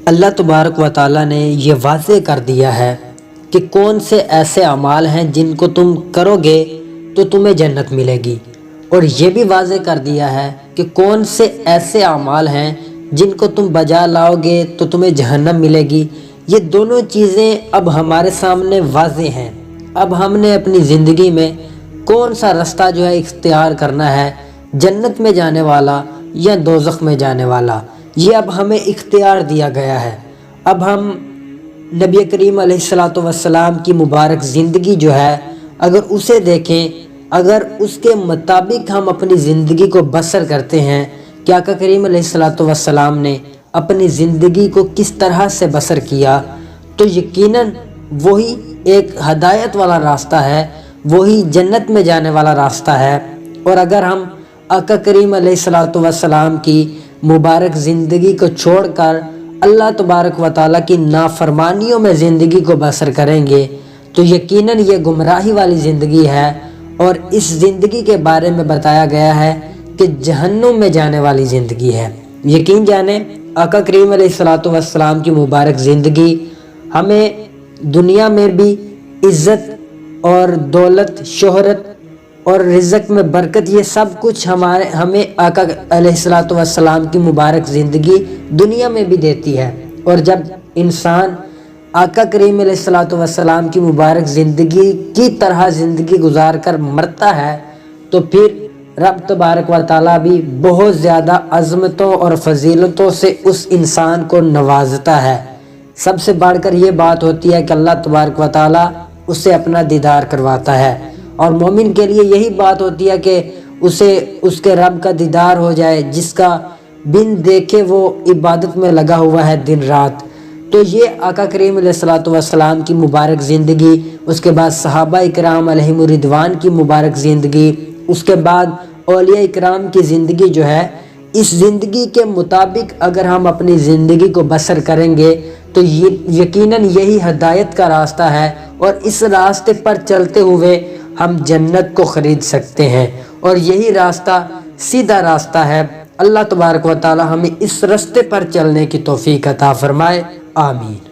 اللہ تبارک و تعالیٰ نے یہ واضح کر دیا ہے کہ کون سے ایسے اعمال ہیں جن کو تم کرو گے تو تمہیں جنت ملے گی، اور یہ بھی واضح کر دیا ہے کہ کون سے ایسے اعمال ہیں جن کو تم بجا لاؤ گے تو تمہیں جہنم ملے گی۔ یہ دونوں چیزیں اب ہمارے سامنے واضح ہیں۔ اب ہم نے اپنی زندگی میں کون سا رستہ جو ہے اختیار کرنا ہے، جنت میں جانے والا یا دوزخ میں جانے والا، یہ اب ہمیں اختیار دیا گیا ہے۔ اب ہم نبی کریم علیہ السلام کی مبارک زندگی جو ہے اگر اسے دیکھیں، اگر اس کے مطابق ہم اپنی زندگی کو بسر کرتے ہیں کہ آقا کریم علیہ السلام نے اپنی زندگی کو کس طرح سے بسر کیا، تو یقیناً وہی ایک ہدایت والا راستہ ہے، وہی جنت میں جانے والا راستہ ہے۔ اور اگر ہم آقا کریم علیہ السلام کی مبارک زندگی کو چھوڑ کر اللہ تبارک و تعالیٰ کی نافرمانیوں میں زندگی کو بسر کریں گے تو یقیناً یہ گمراہی والی زندگی ہے، اور اس زندگی کے بارے میں بتایا گیا ہے کہ جہنم میں جانے والی زندگی ہے۔ یقین جانیں آقا کریم علیہ السلام کی مبارک زندگی ہمیں دنیا میں بھی عزت اور دولت، شہرت اور رزق میں برکت، یہ سب کچھ ہمیں آقا علیہ السلام کی مبارک زندگی دنیا میں بھی دیتی ہے۔ اور جب انسان آقا کریم علیہ السلام کی مبارک زندگی کی طرح زندگی گزار کر مرتا ہے تو پھر رب تبارک و تعالیٰ بھی بہت زیادہ عظمتوں اور فضیلتوں سے اس انسان کو نوازتا ہے۔ سب سے بڑھ کر یہ بات ہوتی ہے کہ اللہ تبارک و تعالیٰ اسے اپنا دیدار کرواتا ہے، اور مومن کے لیے یہی بات ہوتی ہے کہ اسے اس کے رب کا دیدار ہو جائے، جس کا بن دیکھے وہ عبادت میں لگا ہوا ہے دن رات۔ تو یہ آقا کریم علیہ السلام کی مبارک زندگی، اس کے بعد صحابہ اکرام علیہم الرضوان کی مبارک زندگی، اس کے بعد اولیاء اکرام کی زندگی جو ہے، اس زندگی کے مطابق اگر ہم اپنی زندگی کو بسر کریں گے تو یقیناً یہی ہدایت کا راستہ ہے، اور اس راستے پر چلتے ہوئے ہم جنت کو خرید سکتے ہیں، اور یہی راستہ سیدھا راستہ ہے۔ اللہ تبارک و تعالی ہمیں اس راستے پر چلنے کی توفیق عطا فرمائے، آمین۔